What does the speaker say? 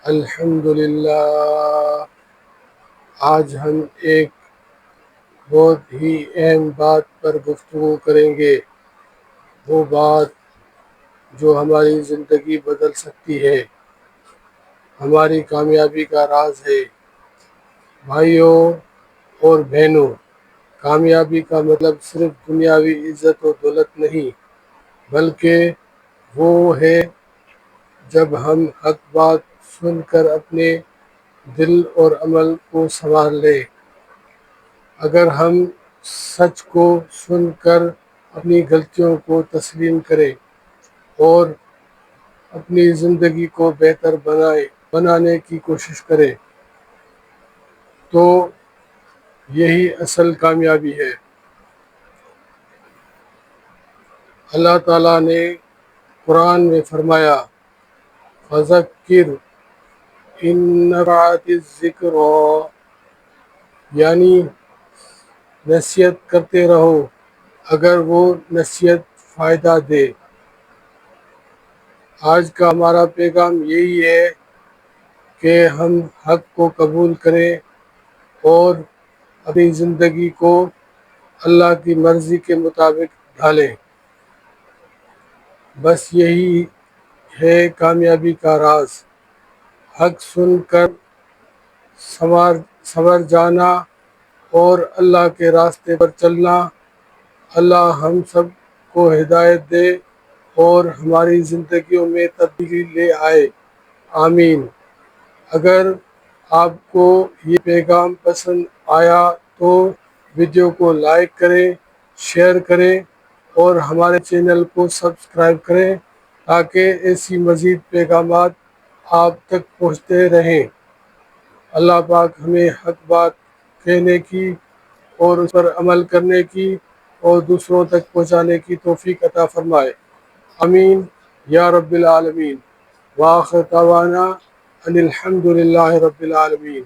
الحمدللہ، آج ہم ایک بہت ہی اہم بات پر گفتگو کریں گے، وہ بات جو ہماری زندگی بدل سکتی ہے، ہماری کامیابی کا راز ہے۔ بھائیوں اور بہنوں، کامیابی کا مطلب صرف دنیاوی عزت و دولت نہیں، بلکہ وہ ہے جب ہم حق بات سن کر اپنے دل اور عمل کو سنوار لیں۔ اگر ہم سچ کو سن کر اپنی غلطیوں کو تسلیم کریں اور اپنی زندگی کو بہتر بنانے کی کوشش کریں تو یہی اصل کامیابی ہے۔ اللہ تعالیٰ نے قرآن میں فرمایا، فذکر ان نفعت الذکریٰ، یعنی نصیحت کرتے رہو اگر وہ نصیحت فائدہ دے۔ آج کا ہمارا پیغام یہی ہے کہ ہم حق کو قبول کریں اور اپنی زندگی کو اللہ کی مرضی کے مطابق ڈھالیں۔ بس یہی ہے کامیابی کا راز، حق سن کر سنور جانا اور اللہ کے راستے پر چلنا۔ اللہ ہم سب کو ہدایت دے اور ہماری زندگیوں میں تبدیلی لے آئے، آمین۔ اگر آپ کو یہ پیغام پسند آیا تو ویڈیو کو لائک کریں، شیئر کریں اور ہمارے چینل کو سبسکرائب کریں تاکہ ایسی مزید پیغامات آپ تک پہنچتے رہیں۔ اللہ پاک ہمیں حق بات کہنے کی اور اس پر عمل کرنے کی اور دوسروں تک پہنچانے کی توفیق عطا فرمائے، آمین یا رب العالمین۔ وآخر دعوانا ان الحمد للہ رب العالمین۔